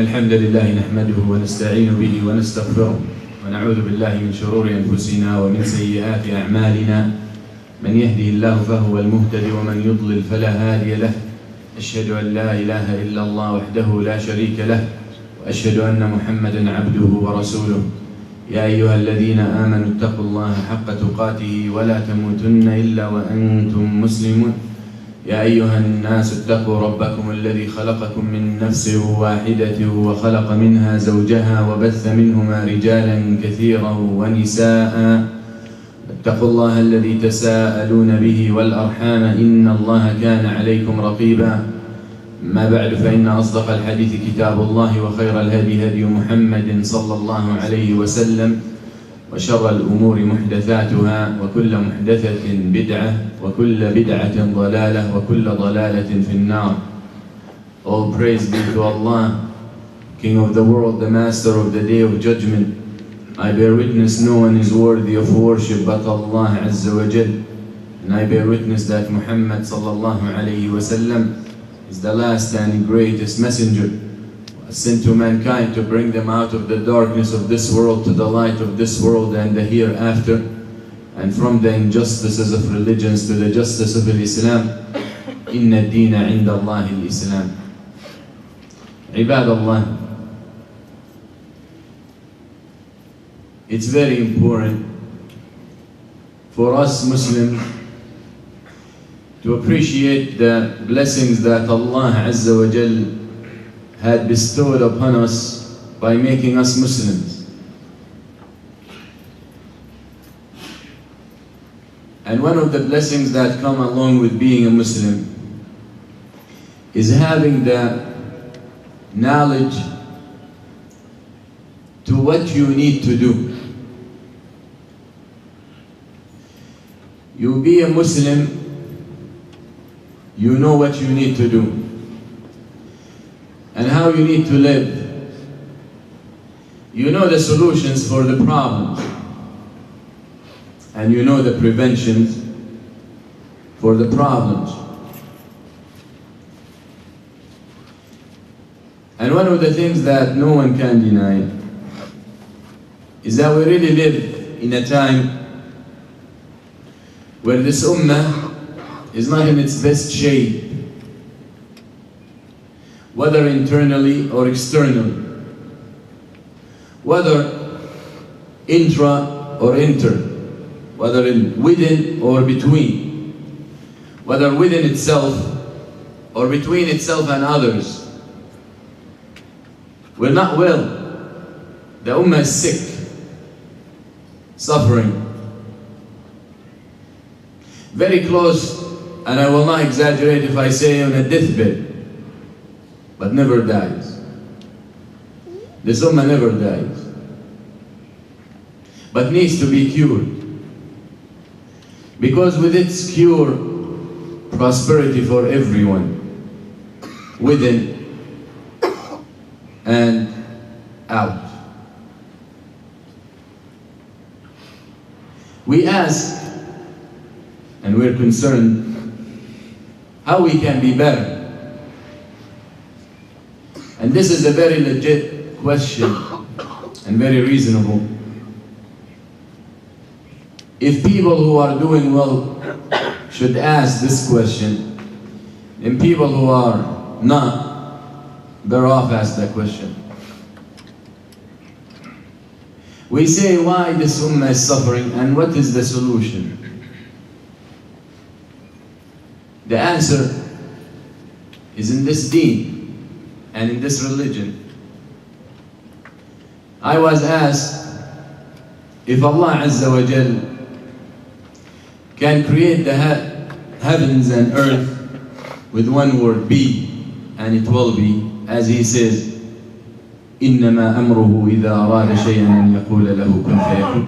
الحمد لله نحمده ونستعين به ونستغفره ونعوذ بالله من شرور أنفسنا ومن سيئات أعمالنا. من يهده الله فهو المهتدي ومن يضلل فلا هادي له. أشهد أن لا إله إلا الله وحده لا شريك له وأشهد أن محمدا عبده ورسوله. يا أيها الذين آمنوا اتقوا الله حق تقاته ولا تموتن إلا وأنتم مسلمون. يا أيها الناس اتقوا ربكم الذي خلقكم من نفس واحدة وخلق منها زوجها وبث منهما رجالا كثيرا ونساء. اتقوا الله الذي تساءلون به والأرحام إن الله كان عليكم رقيبا. ما بعد فإن أصدق الحديث كتاب الله وخير الهدي هدي محمد صلى الله عليه وسلم وشر الأمور محدثاتها وكل محدثة بدعة وكل بدعة ضلالة وكل ضلالة في النار. All praise be to Allah, King of the world, the Master of the Day of Judgment. I bear witness no one is worthy of worship but Allah Azza wa Jal. And I bear witness that Muhammad sallallahu alayhi wa sallam is the last and greatest messenger sent to mankind to bring them out of the darkness of this world to the light of this world and the hereafter, and from the injustices of religions to the justice of Islam. Inna ad-deena 'inda Allahi al-Islam. Ibadallah, it's very important for us Muslims to appreciate the blessings that Allah Azza wa Jal had bestowed upon us by making us Muslims. And one of the blessings that come along with being a Muslim is having the knowledge to what you need to do. You be a Muslim, you know what you need to do and how you need to live. You know the solutions for the problems and you know the preventions for the problems. And one of the things that no one can deny is that we really live in a time where this ummah is not in its best shape, whether internally or externally, whether intra or inter, whether within or between, whether within itself or between itself and others. We're not well. The ummah is sick, suffering, very close, and I will not exaggerate if I say on a deathbed, but never dies. This ummah never dies, but needs to be cured. Because with its cure, prosperity for everyone, within and out. We ask, and we're concerned, how we can be better. And this is a very legit question and very reasonable. If people who are doing well should ask this question, then people who are not, better off ask that question. We say why this ummah is suffering and what is the solution? The answer is in this deen and in this religion. I was asked if Allah Azza wa Jal can create the heavens and earth with one word, be, and it will be, as He says, إِنَّمَا أَمْرُهُ إِذَا أَرَادَ شَيْئًا أَنْ يَقُولَ لَهُ كُنْ فَيَكُونُ.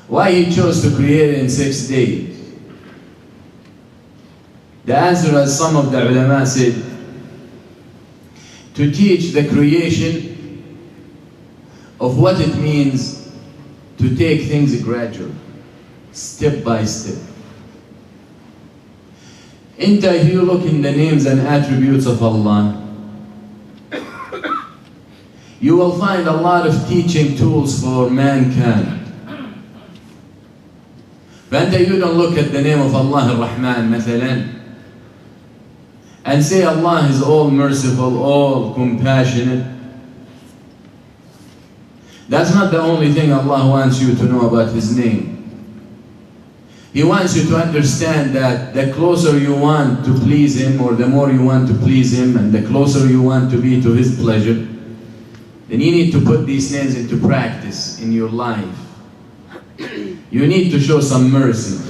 Why He chose to create it in 6 days? The answer, as some of the ulama said, to teach the creation of what it means to take things gradually, step by step. If you look in the names and attributes of Allah, you will find a lot of teaching tools for mankind. فأنت you don't look at the name of Allah Ar-Rahman مثلا and say Allah is all merciful, all compassionate. That's not the only thing Allah wants you to know about His name. He wants you to understand that the closer you want to please Him, or the more you want to please Him, and the closer you want to be to His pleasure, then you need to put these names into practice in your life. You need to show some mercy,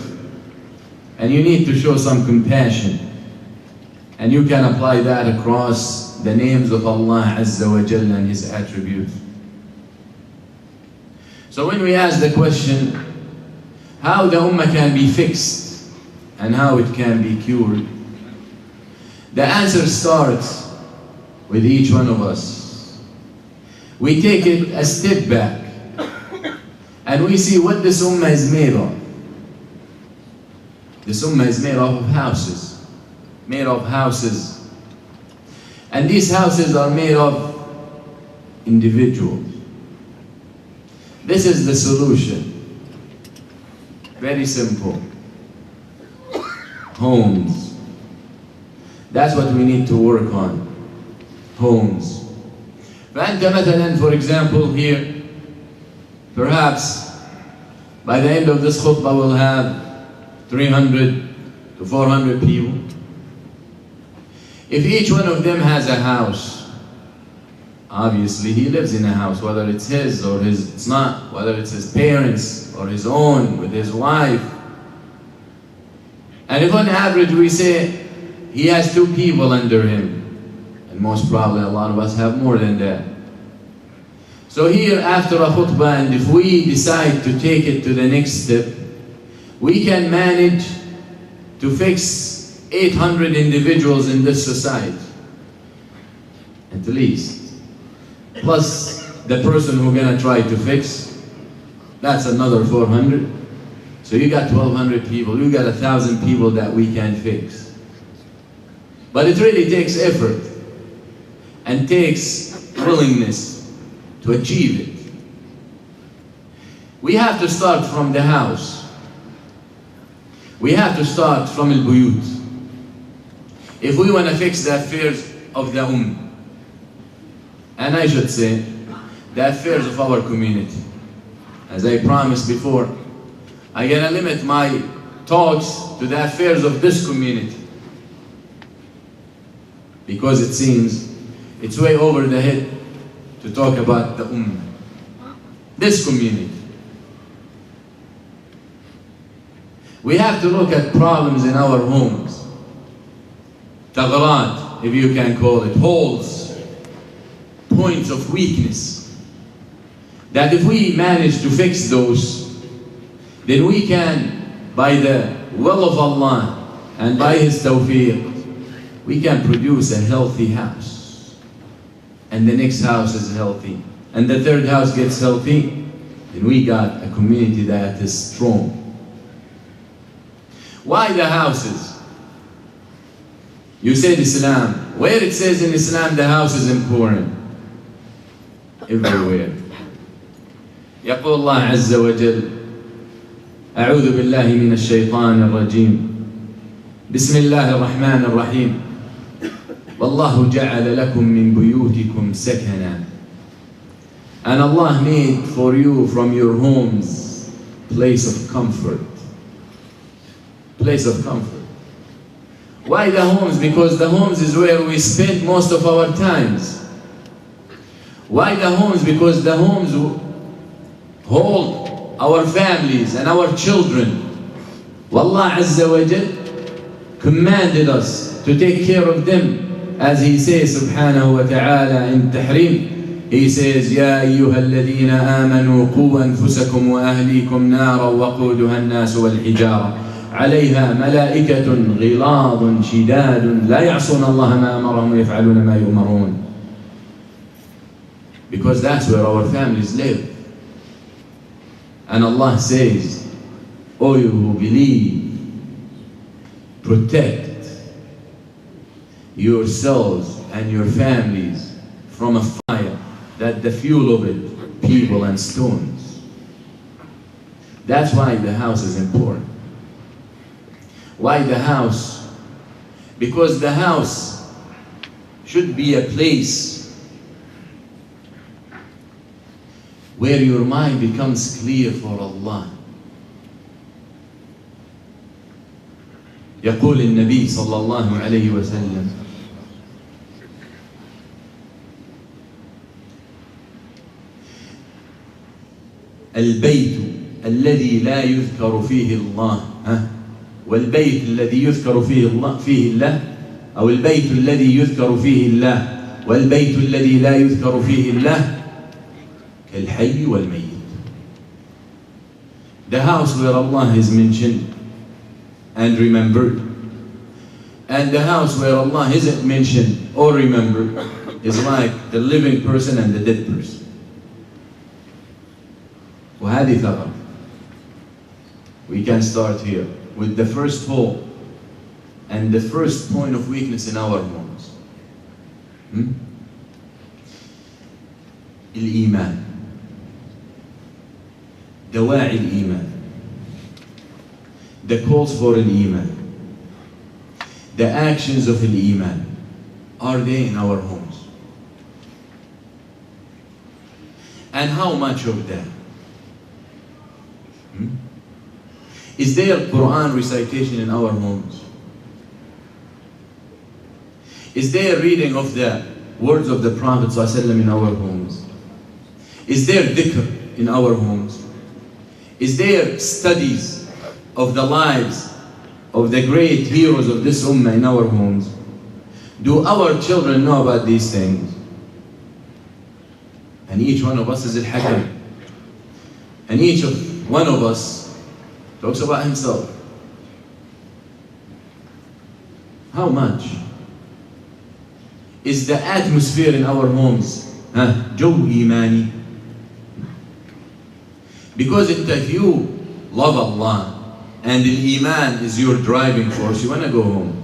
and you need to show some compassion. And you can apply that across the names of Allah Azza wa Jalla and His attributes. So when we ask the question, how the Ummah can be fixed and how it can be cured, the answer starts with each one of us. We take it a step back and we see what this Ummah is made of. This Ummah is made of houses. Made of houses. And these houses are made of individuals. This is the solution. Very simple. Homes. That's what we need to work on. Homes. فأنت مثلا, for example, here, perhaps by the end of this khutbah we'll have 300 to 400 people. If each one of them has a house, obviously he lives in a house, whether it's his or it's not, whether it's his parents or his own, with his wife. And if on average we say he has 2 people under him, and most probably a lot of us have more than that. So here after a khutbah, and if we decide to take it to the next step, we can manage to fix 800 individuals in this society, at least. Plus the person who's gonna try to fix, that's another 400. So you got 1,200 people, you got 1,000 people that we can fix. But it really takes effort and takes willingness to achieve it. We have to start from the house. We have to start from al-buyut. If we want to fix the affairs of the Ummah, and I should say, the affairs of our community, as I promised before, I'm going to limit my talks to the affairs of this community, because it seems it's way over the head to talk about the Ummah, this community. We have to look at problems in our homes. Thagharat, if you can call it, holes, points of weakness, that if we manage to fix those, then we can, by the will of Allah and by His tawfiq, we can produce a healthy house. And the next house is healthy. And the third house gets healthy, then we got a community that is strong. Why the houses? You said Islam. Where it says in Islam the house is important? Everywhere. يقول الله عز وجل: أعوذ بالله من الشيطان الرجيم بسم الله الرحمن الرحيم والله جعل لكم من بيوتكم سكنا. And Allah made for you from your homes place of comfort. Place of comfort. Why the homes? Because the homes is where we spend most of our times. Why the homes? Because the homes hold our families and our children. Wallah Azza wa Jal commanded us to take care of them, as He says subhanahu wa ta'ala in Tahrim. He says, يا أيها الذين آمنوا قوا أنفسكم وأهليكم نارا وقودها الناس والحجارة عليها ملائكة غلاظ شداد لا يعصون الله ما أمرهم ويفعلون ما يؤمرون. Because that's where our families live. And Allah says, O you who believe, protect yourselves and your families from a fire that the fuel of it, people and stones. That's why the house is important. Why the house? Because the house should be a place where your mind becomes clear for Allah. يقول النبي صلى الله عليه وسلم: البيت الذي لا يذكر فيه الله والبيت الذي يذكر فيه الله أو البيت الذي يذكر فيه الله والبيت الذي لا يذكر فيه الله كالحي والميت. The house where Allah is mentioned and remembered, and the house where Allah isn't mentioned or remembered is like the living person and the dead person. وهذه ثغرة. We can start here with the first hole and the first point of weakness in our homes. الإيمان. دواعي الإيمان. The calls for الإيمان. The actions of الإيمان. Are they in our homes? And how much of that? Is there Quran recitation in our homes? Is there reading of the words of the Prophet ﷺ in our homes? Is there dhikr in our homes? Is there studies of the lives of the great heroes of this ummah in our homes? Do our children know about these things? And each one of us is al-hakam. And each of one of us talks about himself. How much is the atmosphere in our homes جو إيماني? Because if you love Allah and the Iman is your driving force, you want to go home.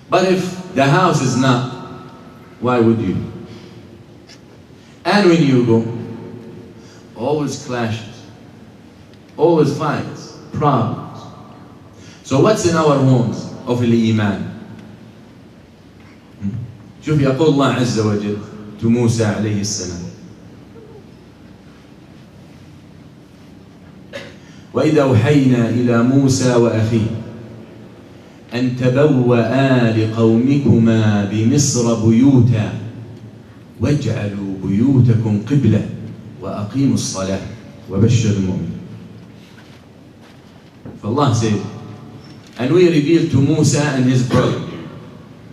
But if the house is not, why would you? And when you go, always clashes, always fights, problems. So what's in our homes of الإيمان? شوف يقول الله عز وجل to موسى عليه السلام: وإذا أوحينا إلى موسى وأخيه أن تبوأ لقومكما بمصر بيوتا واجعلوا بيوتكم قبلة وأقيموا الصلاة وبشر المؤمنين. Allah said, and we revealed to Musa and his brother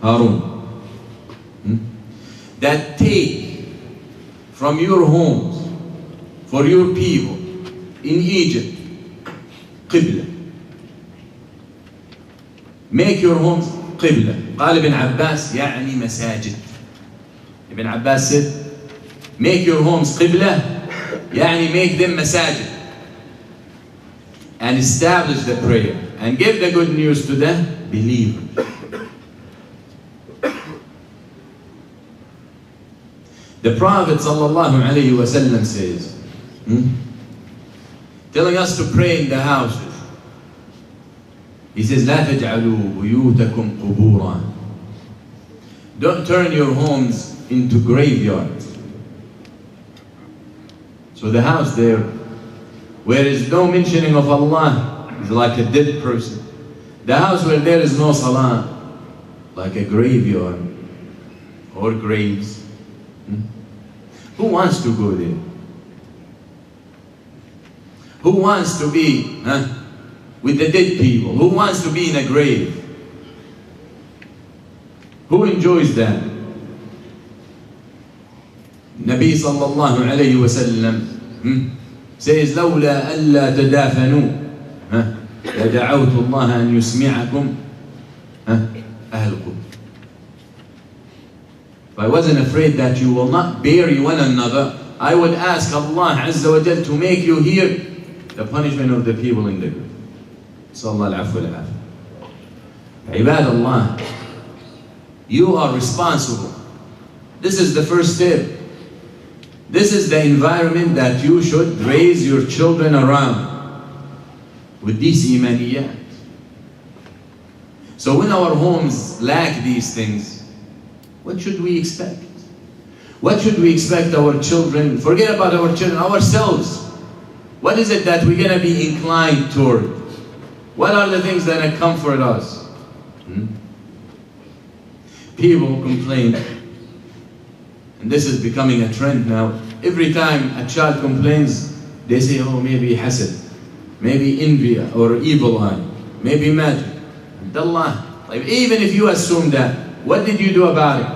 Harun that take from your homes for your people in Egypt قبلة. Make your homes قبلة. قال ابن عباس يعني مساجد. Ibn Abbas said, make your homes قبلة يعني make them masajid. And establish the prayer and give the good news to the believers. The Prophet ﷺ says, telling us to pray in the houses. He says, لا تجعلوا بيوتكم قبورا. Don't turn your homes into graveyards. So the house there, where there is no mentioning of Allah, is like a dead person. The house where there is no salah, like a graveyard or graves. Who wants to go there? Who wants to be with the dead people? Who wants to be in a grave? Who enjoys that? Nabi sallallahu alayhi wa sallam says, لولا ألا تدافنوا لدعوت الله أن يسمعكم أهلكم. If I wasn't afraid that you will not bury one another, I would ask Allah Azza wa Jal to make you hear the punishment of the people in the grave. Sallallahu alayhi wa sallam. Ibad Allah, you are responsible This is the first step. This is the environment that you should raise your children around, with these imaniyat. So when our homes lack these things, what should we expect? What should we expect our children? Forget about our children, ourselves. What is it that we're going to be inclined toward? What are the things that comfort us? People complain, and this is becoming a trend now. Every time a child complains, they say, oh, maybe hasad, maybe envy or evil eye, maybe magic. Allah. Like, even if you assume that, what did you do about it?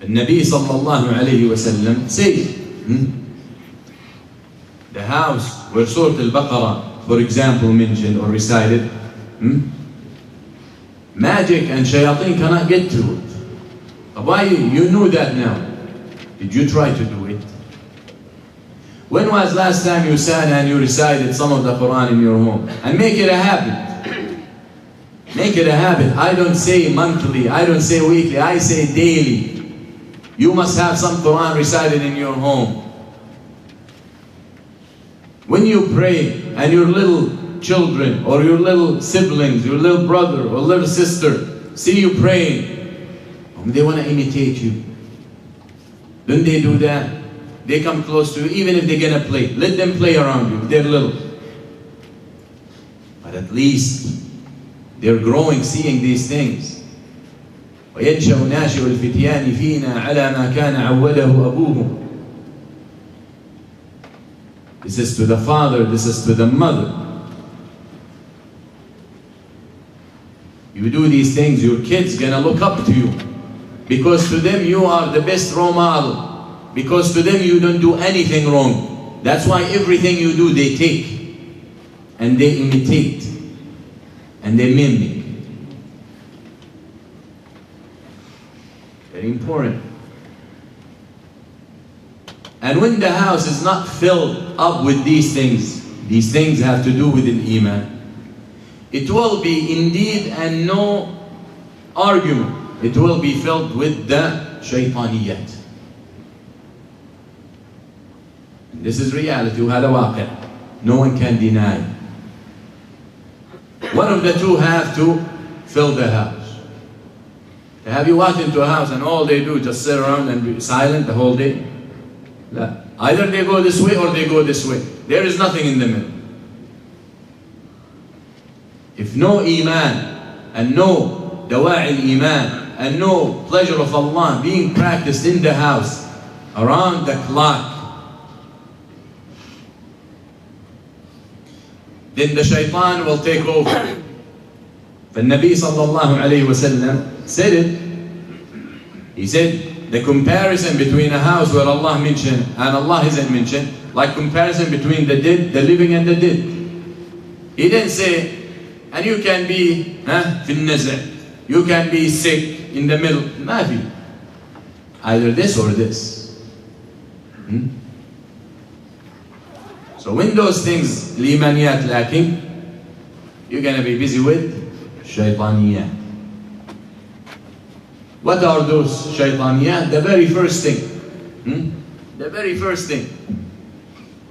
The Nabi sallallahu alayhi wa sallam says, the house where Surah Al-Baqarah, for example, mentioned or recited, magic and shayateen cannot get to it. Why? You knew that now. Did you try to do it? When was last time you sat and you recited some of the Quran in your home? And make it a habit. Make it a habit. I don't say monthly, I don't say weekly, I say daily. You must have some Quran recited in your home. When you pray and your little children or your little siblings, your little brother or little sister see you praying, they want to imitate you. Don't they do that? They come close to you, even if they're going to play. Let them play around you, they're little. But at least they're growing, seeing these things. وَيَنْشَأُ نَاشِئُ الْفِتْيَانِ فِينَا عَلَى مَا كَانَ عَوَّدَهُ أَبُوهُ. This is to the father, this is to the mother. You do these things, your kids gonna look up to you. Because to them you are the best role model. Because to them you don't do anything wrong. That's why everything you do they take. And they imitate. And they mimic. Very important. And when the house is not filled up with these things have to do with an iman, it will be indeed and no argument. It will be filled with the shaytaniyat. This is reality, وهذا واقع. No one can deny. One of the two have to fill the house. Have you walked into a house and all they do is just sit around and be silent the whole day? No. Either they go this way or they go this way. There is nothing in the middle. If no iman and no dawa'i iman and no pleasure of Allah being practiced in the house around the clock, then the shaitan will take over. The Nabi sallallahu alayhi wa sallam said it. He said, the comparison between a house where Allah mentioned and Allah isn't mentioned, like comparison between the dead, the living and the dead. He didn't say, and you can be fi naza', you can be sick in the middle. Mafi. Either this or this. So when those things, limaniyat lacking, you're going to be busy with shaytaniyat. What are those shaytaniyat? The very first thing. The very first thing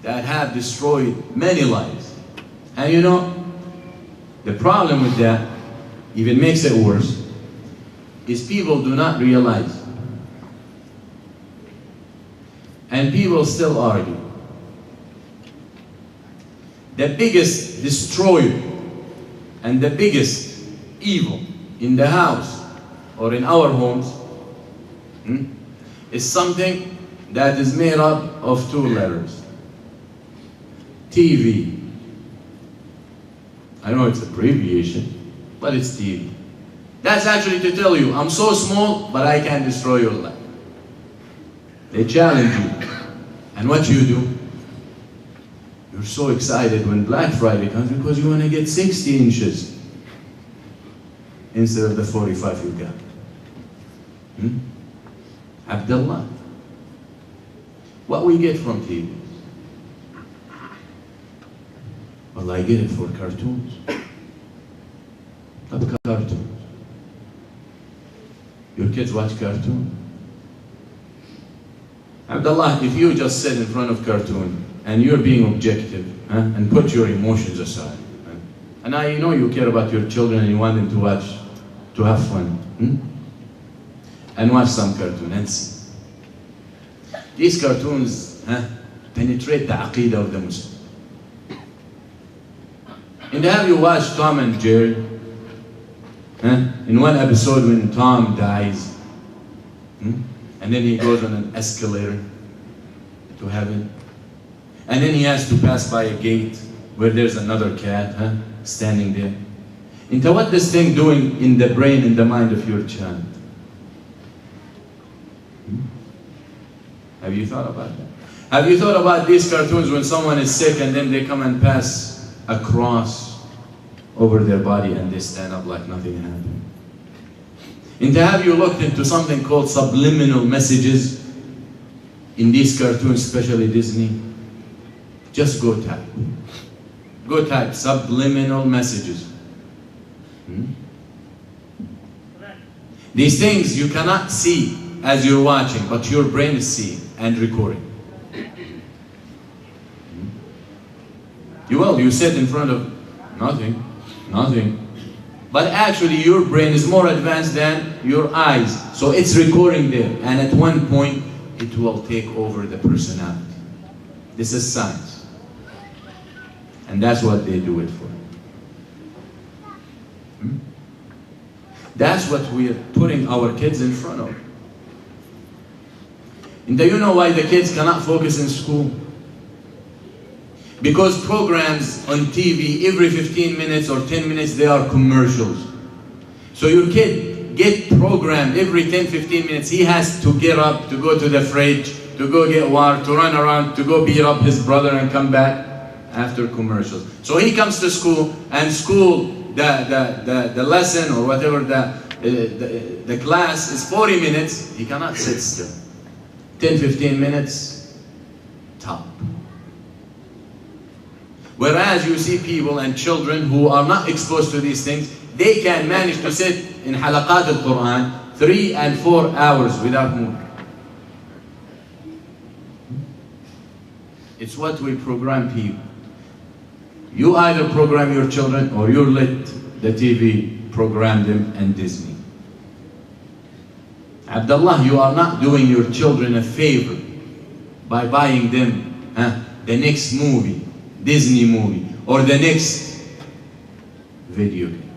that have destroyed many lives. And you know, the problem with that, even makes it worse, is people do not realize. And people still argue. The biggest destroyer and the biggest evil in the house or in our homes is something that is made up of two letters. TV. I know it's an abbreviation, but it's TV. That's actually to tell you, I'm so small, but I can destroy your life. They challenge you. And what you do? You're so excited when Black Friday comes because you want to get 60 inches instead of the 45 you got. Abdullah. What we get from TV? Well, I get it for cartoons. طب cartoon. Your kids watch cartoon? Abdullah, if you just sit in front of cartoon and you're being objective, and put your emotions aside, and I know you care about your children and you want them to watch, to have fun, and watch some cartoon and see. These cartoons penetrate the aqidah of the Muslim. And have you watched Tom and Jerry? In one episode when Tom dies, and then he goes on an escalator to heaven, and then he has to pass by a gate where there's another cat standing there. Into what this thing doing in the brain and the mind of your child? Have you thought about that? Have you thought about these cartoons when someone is sick and then they come and pass a cross over their body and they stand up like nothing happened? And have you looked into something called subliminal messages in these cartoons, especially Disney? Just go type. Go type subliminal messages. These things you cannot see as you're watching, but your brain is seeing and recording. You sit in front of nothing. But actually your brain is more advanced than your eyes. So it's recording there. And at one point, it will take over the personality. This is science. And that's what they do it for. That's what we are putting our kids in front of. And do you know why the kids cannot focus in school? Because programs on TV, every 15 minutes or 10 minutes, they are commercials. So your kid get programmed every 10-15 minutes. He has to get up, to go to the fridge, to go get water, to run around, to go beat up his brother and come back after commercials. So he comes to school, and the lesson or whatever the class is 40 minutes. He cannot sit still. 10-15 minutes, top. Whereas you see people and children who are not exposed to these things, they can manage to sit in halaqat al-Quran 3 and 4 hours without moving. It's what we program people. You either program your children or you let the TV program them and Disney. Abdullah, you are not doing your children a favor by buying them the next movie, Disney movie, or the next video game.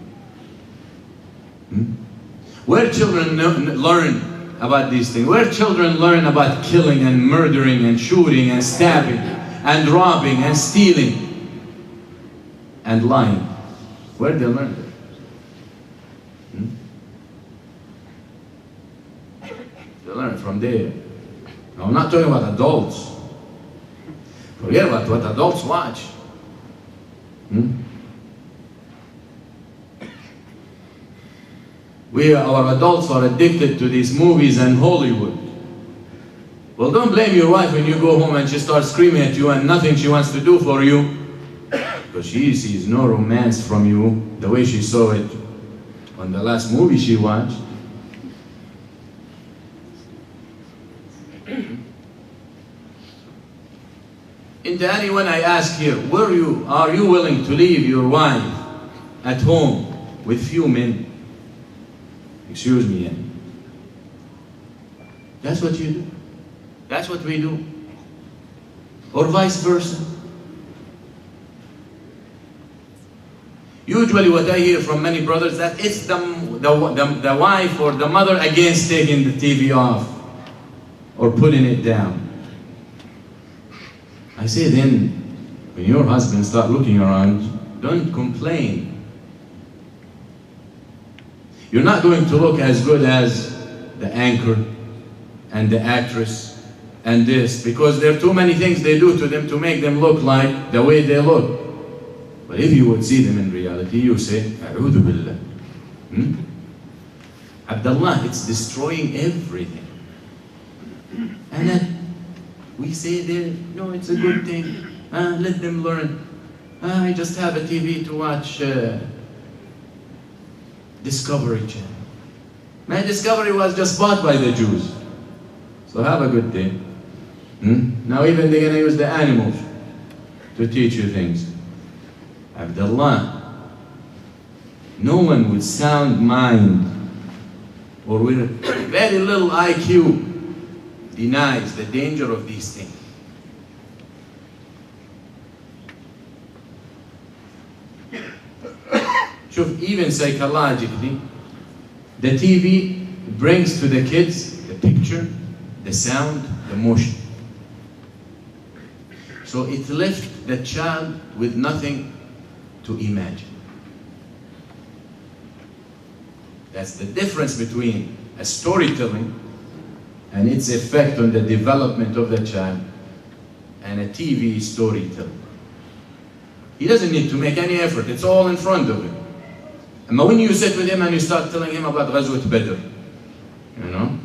Where children learn about these things, where children learn about killing and murdering and shooting and stabbing and robbing and stealing and lying, where they learn that? They learn it from there. Now, I'm not talking about adults. Forget about what adults watch. Our adults are addicted to these movies and Hollywood. Well, don't blame your wife when you go home and she starts screaming at you and nothing she wants to do for you, because she sees no romance from you the way she saw it on the last movie she watched. And anyone I ask here, are you willing to leave your wife at home with few men? Excuse me. That's what you do. That's what we do. Or vice versa. Usually what I hear from many brothers, that it's the wife or the mother against taking the TV off or putting it down. I say then, when your husband start looking around, don't complain. You're not going to look as good as the anchor and the actress and this, because there are too many things they do to them to make them look like the way they look. But if you would see them in reality, you say, A'udhu Billah. Abdullah, it's destroying everything. And then we say there, no, it's a good thing. Let them learn. I just have a TV to watch Discovery Channel. Man, Discovery was just bought by the Jews. So have a good day. Now even they're going to use the animals to teach you things. Abdullah, no one with sound mind or with very little IQ denies the danger of these things. Even psychologically, the TV brings to the kids the picture, the sound, the motion. So it left the child with nothing to imagine. That's the difference between a storytelling and its effect on the development of the child and a TV storytelling. He doesn't need to make any effort, it's all in front of him. And when you sit with him and you start telling him about Ghazwat Badr, you know,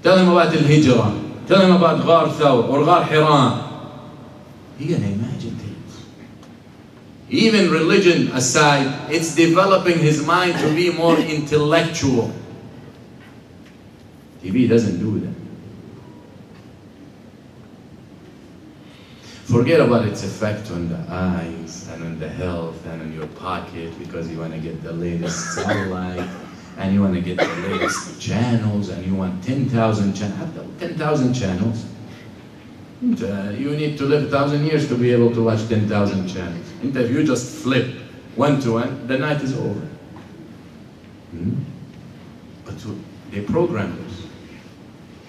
tell him about Al-Hijrah, tell him about Ghar Thawr or Ghar Hira, he's gonna imagine things. Even religion aside, it's developing his mind to be more intellectual. TV doesn't do that. Forget about its effect on the eyes and on the health and on your pocket, because you want to get the latest satellite and you want to get the latest channels and you want 10,000 channels. 10,000 channels. You need to live 1,000 years to be able to watch 10,000 channels. And if you just flip one to one, the night is over. But they program us.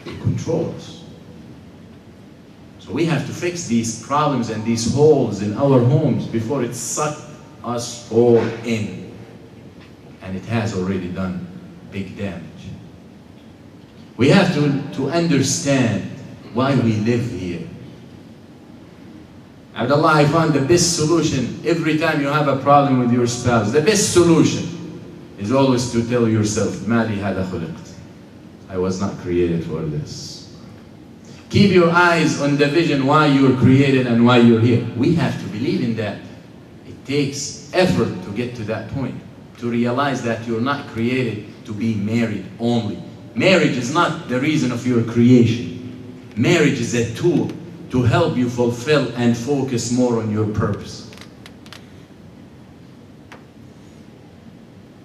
They control us. So we have to fix these problems and these holes in our homes before it sucks us all in. And it has already done big damage. We have to understand why we live here. Abdullah, I found the best solution every time you have a problem with your spouse. The best solution is always to tell yourself, Mali hada khuliqt. I was not created for this. Keep your eyes on the vision why you're created and why you're here. We have to believe in that. It takes effort to get to that point, to realize that you're not created to be married only. Marriage is not the reason of your creation. Marriage is a tool to help you fulfill and focus more on your purpose.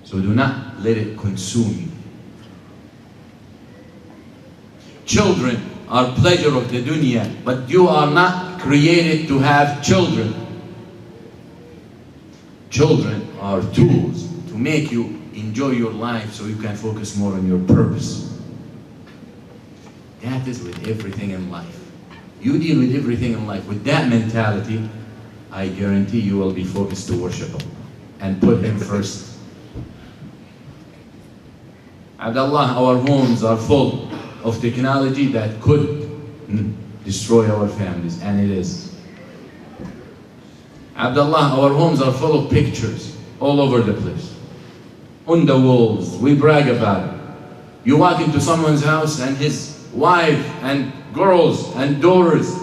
So do not let it consume you. Children are pleasure of the dunya, but you are not created to have children. Children are tools to make you enjoy your life so you can focus more on your purpose. That is with everything in life. You deal with everything in life with that mentality, I guarantee you will be focused to worship Him and put Him first. Abdullah, our homes are full of technology that could destroy our families, and it is. Abdullah, our homes are full of pictures all over the place. On the walls, we brag about it. You walk into someone's house and his wife and girls and daughters,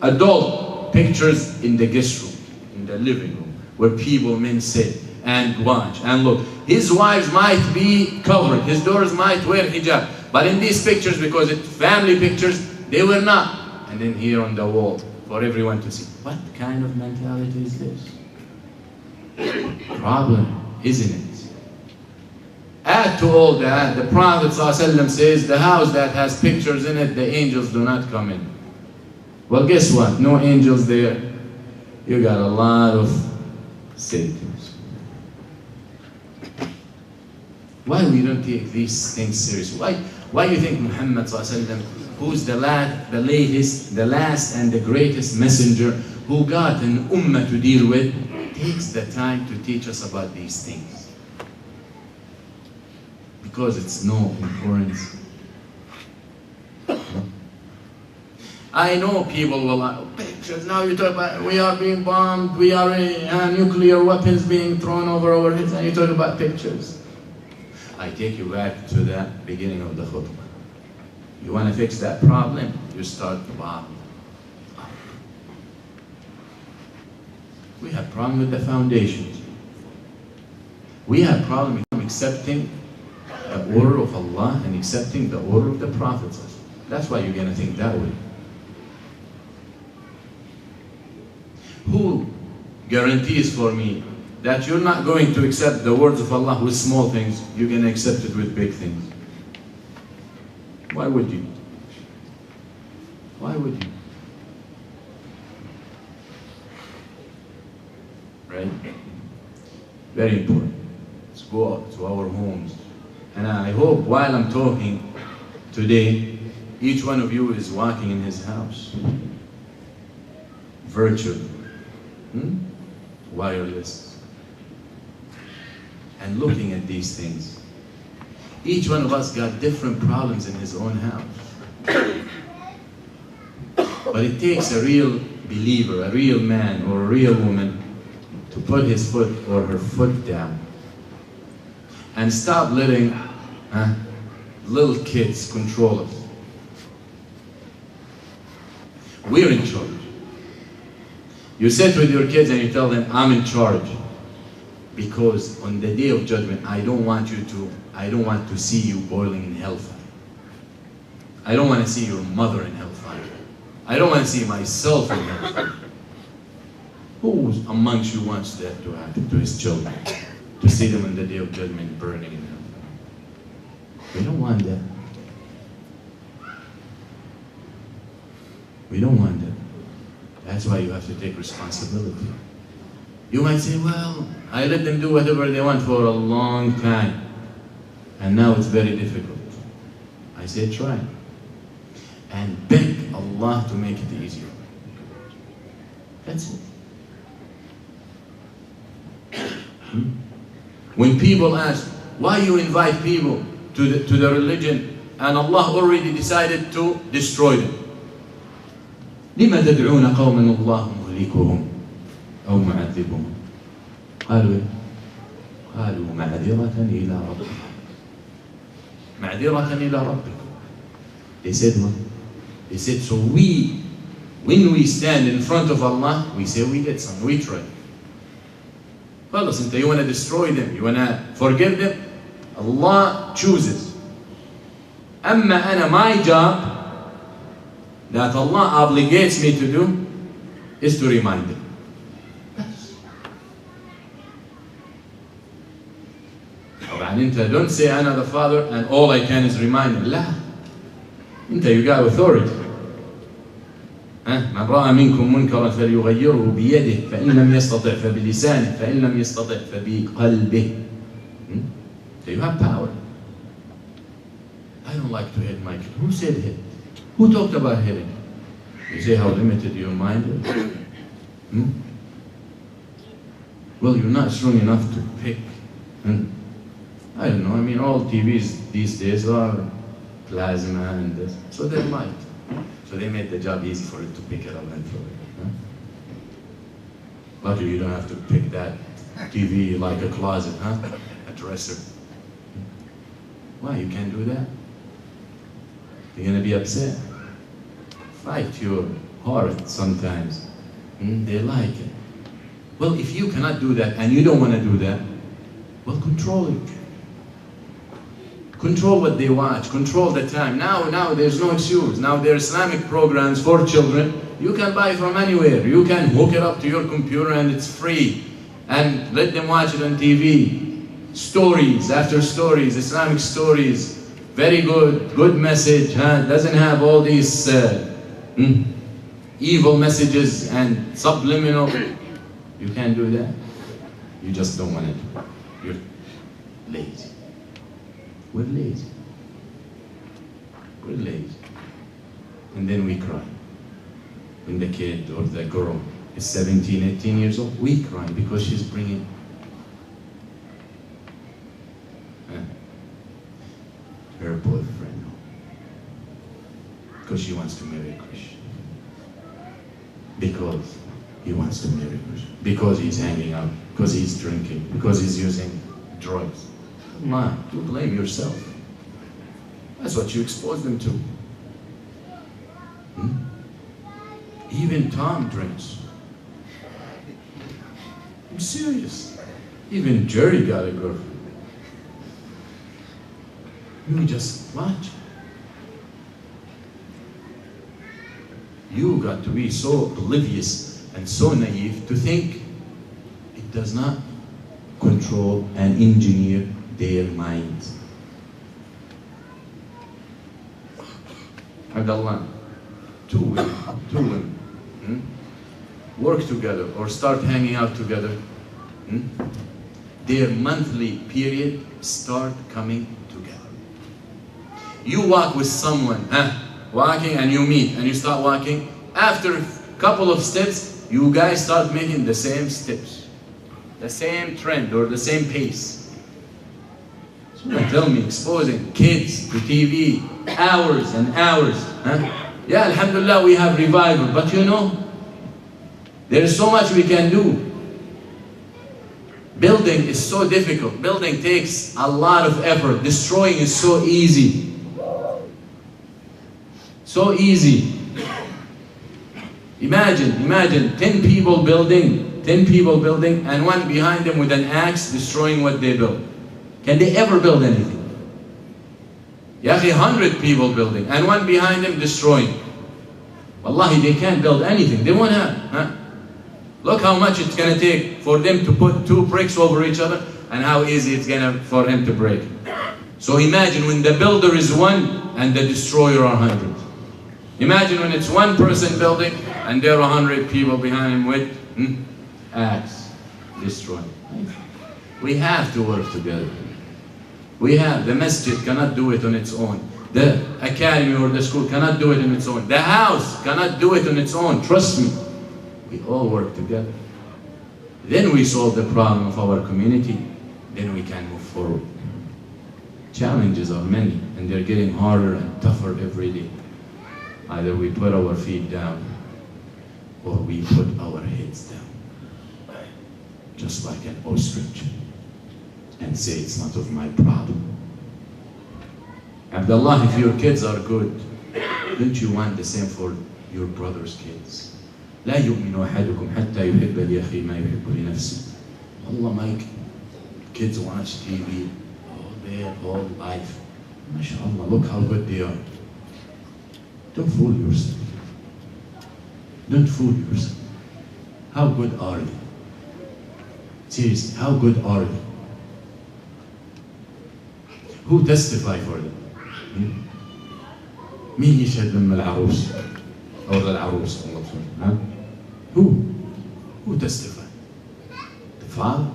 adult pictures in the guest room, in the living room, where people, men sit and watch and look. His wives might be covered, his daughters might wear hijab, but in these pictures, because it's family pictures, they were not. And then here on the wall for everyone to see. What kind of mentality is this? Problem, isn't it? Add to all that, the Prophet ﷺ says, the house that has pictures in it, the angels do not come in. Well, guess what? No angels there. You got a lot of Satans. Why we don't take these things seriously? Why do you think Muhammad ﷺ, who's the last and the greatest messenger who got an ummah to deal with, takes the time to teach us about these things? Because it's no importance. I know people will pictures. Now you talk about we are being bombed, we are nuclear weapons being thrown over our heads, and you talk about pictures. I take you back to the beginning of the khutbah. You want to fix that problem, you start the bottom up. We have problem with the foundations. We have problem accepting the order of Allah and accepting the order of the Prophet. That's why you're going to think that way. Who guarantees for me that you're not going to accept the words of Allah with small things, you're going to accept it with big things? Why would you? Why would you? Right? Very important. Let's go out to our homes. And I hope while I'm talking today, each one of you is walking in his house. Virtual. Wireless. And looking at these things. Each one of us got different problems in his own house. But it takes a real believer, a real man or a real woman to put his foot or her foot down and stop letting little kids control us. We're in charge. You sit with your kids and you tell them, I'm in charge. Because on the day of judgment, I don't want to see you boiling in hellfire. I don't want to see your mother in hellfire. I don't want to see myself in hellfire. Who amongst you wants that to happen to his children? To see them on the day of judgment burning in hellfire? We don't want that. We don't want that. That's why you have to take responsibility. You might say, well, I let them do whatever they want for a long time, and now it's very difficult. I say try. And beg Allah to make it easier. That's it. When people ask, why you invite people to the religion and Allah already decided to destroy them? لما تدعون قوما الله مهلكهم أو معذبهم؟ قالوا معذرة إلى ربهم. معذرة إلى ربكم. They said what? They said, so when we stand in front of Allah, we say we get some, we try. خلاص انت, you want to destroy them, you want to forgive them, Allah chooses. أما أنا, my job that Allah obligates me to do is to remind them. طبعا انت don't say أنا the father and all I can is remind them. لا, انت you got authority. من رأى منكم منكرا فليغيره بيده فإن لم يستطع فبلسانه فإن لم يستطع فبقلبه. So you have power. I don't like to hit my kid. Who said hit? Who talked about hitting? You say how limited your mind is? Well, you're not strong enough to pick. I don't know, I mean all TVs these days are plasma and this, so they're light. So they made the job easy for it to pick it up and throw it. Luckily you don't have to pick that TV like a closet, a dresser. Why, you can't do that? You're going to be upset. Fight your heart sometimes. They like it. Well, if you cannot do that and you don't want to do that, well, control it. Control what they watch, control the time. Now there's no excuse. Now there are Islamic programs for children. You can buy from anywhere. You can hook it up to your computer and it's free. And let them watch it on TV. Stories after stories, Islamic stories. Very good message. Doesn't have all these evil messages and subliminal. You can't do that. You just don't want to do it. You're lazy. We're lazy. We're lazy. And then we cry. When the kid or the girl is 17, 18 years old, we cry because she's bringing her boyfriend home. Because she wants to marry a Christian. Because he wants to marry a Christian. Because he's hanging out. Because he's drinking. Because he's using drugs. Come on, you blame yourself. That's what you expose them to. Even Tom drinks. I'm serious. Even Jerry got a girlfriend. You just watch. You got to be so oblivious and so naive to think it does not control and engineer their minds. Abdullah, two women work together or start hanging out together, their monthly period start coming together. You walk with someone, walking, and you meet and you start walking. After a couple of steps, you guys start making the same steps, the same trend or the same pace. So don't tell me exposing kids to TV hours and hours. Yeah, alhamdulillah, we have revival, but you know, there is so much we can do. Building is so difficult. Building takes a lot of effort. Destroying is so easy. So easy. Imagine 10 people building, and one behind them with an axe destroying what they built. Can they ever build anything? Yeah, 100 people building, and one behind them destroying. Wallahi, they can't build anything. They won't have. Look how much it's going to take for them to put 2 bricks over each other, and how easy it's going to for him to break. So imagine when the builder is 1 and the destroyer are 100. Imagine when it's 1 person building and there are 100 people behind him with axe destroying. We have to work together. The masjid cannot do it on its own. The academy or the school cannot do it on its own. The house cannot do it on its own. Trust me. We all work together. Then we solve the problem of our community. Then we can move forward. Challenges are many, and they're getting harder and tougher every day. Either we put our feet down, or we put our heads down, just like an ostrich, and say it's not of my problem. Abdullah, if your kids are good, don't you want the same for your brother's kids? لا يؤمن أحدكم حتى يحب لأخيه ما يحب لنفسه. Allah, my kids watch TV all their whole life. MashaAllah, look how good they are. Don't fool yourself. Don't fool yourself. How good are they? Seriously, how good are they? Who testify for them? مين يشهد من العروس أو العروس؟ Who testify? The father?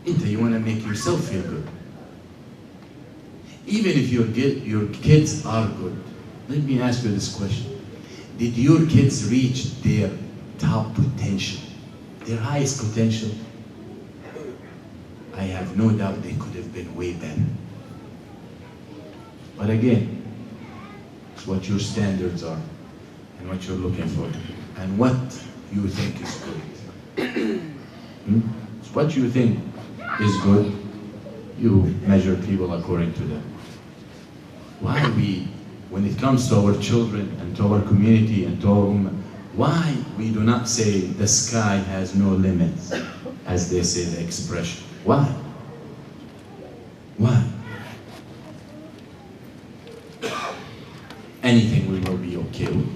You want to make yourself feel good. Even if your kids are good, let me ask you this question. Did your kids reach their top potential, their highest potential? I have no doubt they could have been way better. But again, it's what your standards are, and what you're looking for, and what you think is good. It's what you think is good, you measure people according to that. Why when it comes to our children and to our community and to our ummah, why we do not say the sky has no limits, as they say the expression? Why? Why? Anything we will be okay with.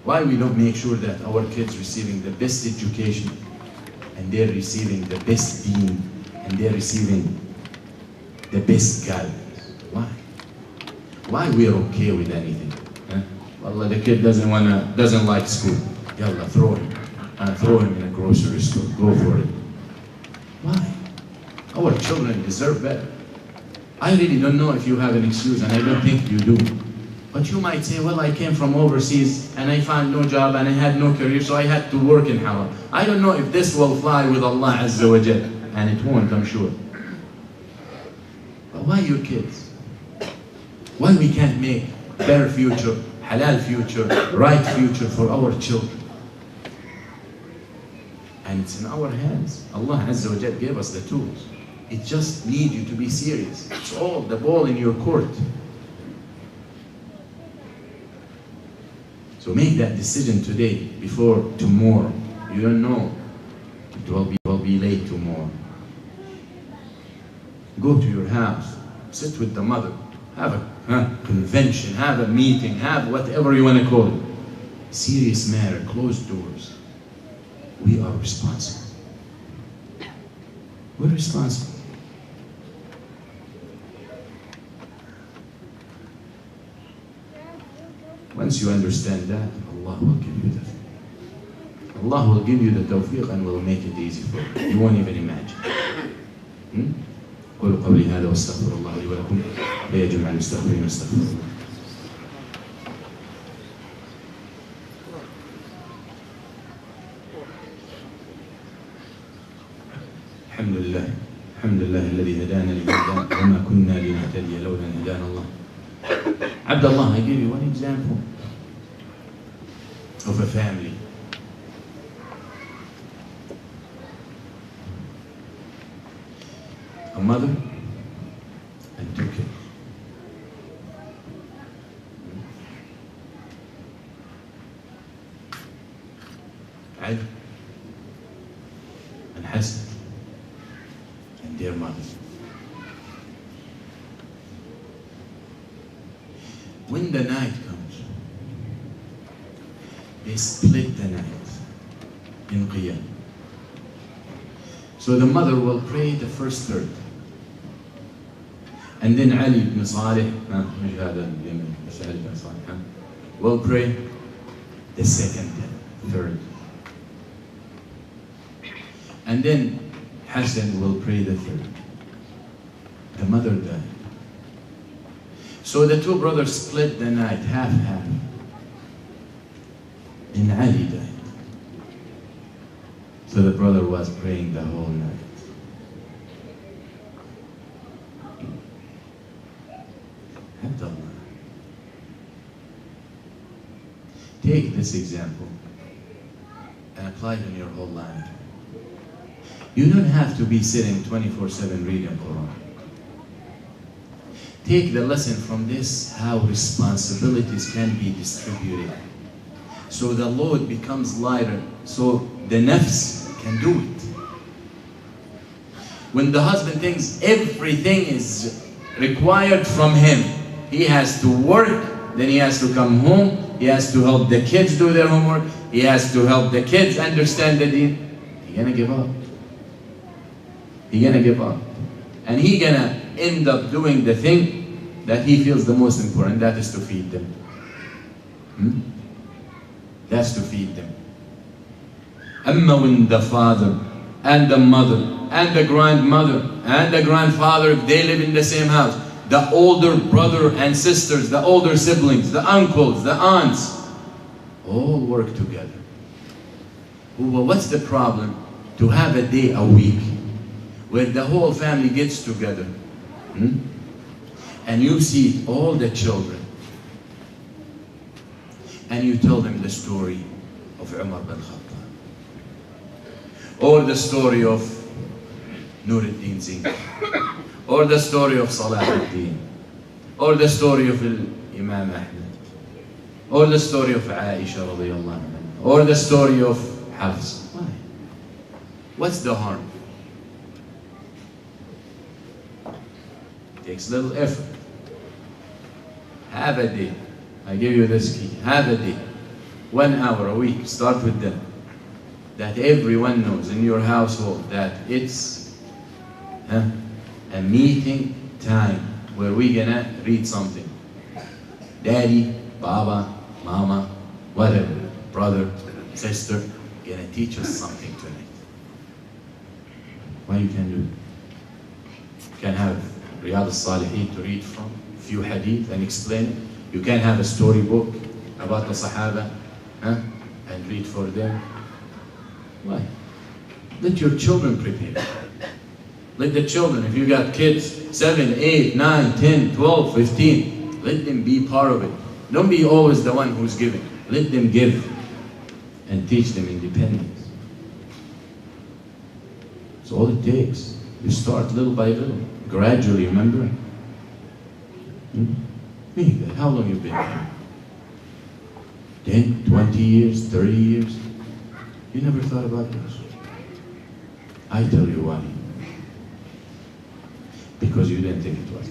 Why we don't make sure that our kids receiving the best education, and they're receiving the best deen, and they're receiving the best guidance? Why? Why we are okay with anything? Wallah, the kid doesn't like school. Yalla, throw him in a grocery store. Go for it. Why? Our children deserve better. I really don't know if you have an excuse, and I don't think you do. But you might say, well, I came from overseas and I found no job and I had no career, so I had to work in haram. I don't know if this will fly with Allah Azza wa Jal, and it won't, I'm sure. But why your kids? Why we can't make better future, halal future, right future for our children? And it's in our hands. Allah Azza wa Jal gave us the tools. It just needs you to be serious. It's all the ball in your court. So So make that decision today before tomorrow. You don't know. It will be late tomorrow. Go to your house, sit with the mother, have a convention, have a meeting, have whatever you want to call it. Serious matter, closed doors. We are responsible. We're responsible. Once you understand that, Allah will give you the Allah will give you the tawfiq and will make it easy for you. You won't even imagine. قولوا قولي هذا واستغفر الله لي ولكم لا يجمع المستغفرين واستغفر الله. الحمد لله الذي هدانا لهذا وما كنا لنهتدي لولا أن هدانا الله. Abdullah, I give you one example of a family. A mother and 2 kids. Ali and Hassan and their mother. When the night comes, they split the night in Qiyam. So the mother will pray the first third. And then Ali ibn Salih, will pray the second third. And then Hassan will pray the third. The mother died. So the 2 brothers split the night, half. And Ali died. So the brother was praying the whole night. Abdullah. Take this example and apply it in your whole life. You don't have to be sitting 24/7 reading Quran. Take the lesson from this, how responsibilities can be distributed. So the load becomes lighter, so the nafs can do it. When the husband thinks everything is required from him, he has to work, then he has to come home, he has to help the kids do their homework, he has to help the kids understand the deen, he's gonna give up. He's gonna give up. And he's gonna end up doing the thing that he feels the most important, that is to feed them. That's to feed them. Amma when the father and the mother and the grandmother and the grandfather, if they live in the same house, the older brother and sisters, the older siblings, the uncles, the aunts, all work together. Well, what's the problem to have a day a week where the whole family gets together and you see all the children and you tell them the story of Umar bin Khattab or the story of Nuruddin Zinki or the story of Salah ad-Din or the story of Imam Ahmed or the story of Aisha radiyallahu anha or the story of Hafs. Why? What's the harm? It takes little effort. Have a day. I give you this key. Have a day. 1 hour a week. Start with them. That everyone knows in your household that it's a meeting time where we're gonna read something. Daddy, Baba, Mama, whatever, brother, sister, gonna teach us something tonight. Why you can't do it? You can have Riyadh al-Salihin to read from, few hadith and explain it. You can have a storybook about the Sahaba and read for them. Why? Let your children prepare. Let the children, if you got kids, 7, 8, 9, 10, 12, 15, let them be part of it. Don't be always the one who's giving. Let them give and teach them independence. That's all it takes. You start little by little, gradually, remember? How long you been here? 10, 20 years, 30 years. You never thought about this. I tell you why. Because you didn't think it was.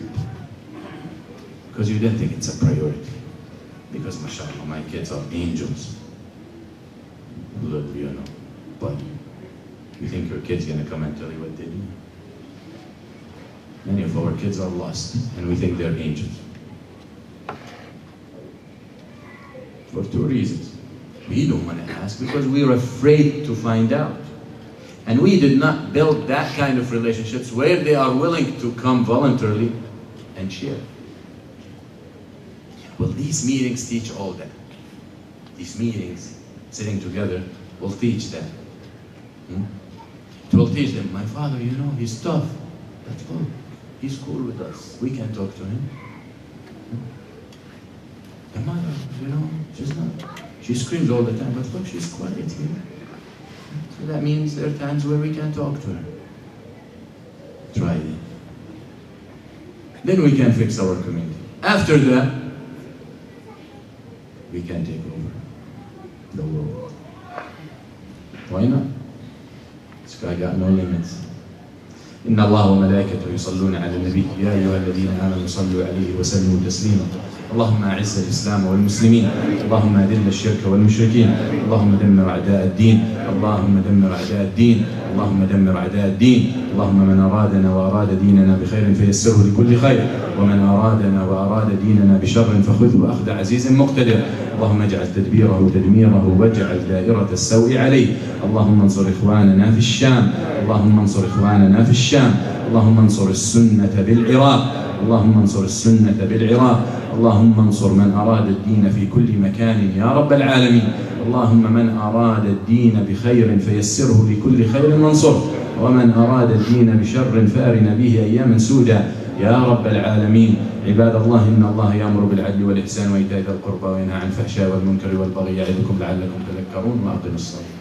Because you didn't think it's a priority. Because mashallah, my kids are angels. Look, you know. But you think your kid's gonna come and tell you what they do? Many of our kids are lost and we think they're angels. For two reasons. We don't want to ask because we're afraid to find out. And we did not build that kind of relationships where they are willing to come voluntarily and share. Well, these meetings teach all that. These meetings, sitting together, will teach that. It will teach them, my father, you know, he's tough. That's good. He's cool with us. We can talk to him. The mother, you know, she screams all the time, but look, she's quiet here. So that means there are times where we can talk to her. Try it. Then we can fix our community. After that, we can take over the world. Why not? Sky got no limits. إن الله وملائكته يصلون على النبي يا أيها الذين آمنوا صلوا عليه وسلموا تسليما. اللهم أعز الإسلام والمسلمين، اللهم أذل الشرك والمشركين، اللهم دمر أعداء الدين، اللهم دمر أعداء الدين، اللهم دمر أعداء الدين، اللهم من أرادنا وأراد ديننا بخير فيسره لكل خير، ومن أرادنا وأراد ديننا بشر فخذه أخذ عزيز مقتدر، اللهم اجعل تدبيره تدميره واجعل دائرة السوء عليه، اللهم انصر إخواننا في الشام، اللهم انصر إخواننا في الشام، اللهم انصر السنة بالعراق، اللهم انصر السنة بالعراق، اللهم انصر من أراد الدين في كل مكان يا رب العالمين، اللهم من أراد الدين بخير فيسره لكل خير وانصره، ومن أراد الدين بشر فأرنا به أياما سودا يا رب العالمين. عباد الله، إن الله يأمر بالعدل والإحسان وإيتاء ذي القربى وينهى عن الفحشاء والمنكر والبغي يعظكم لعلكم تذكرون وأقيموا الصلاة.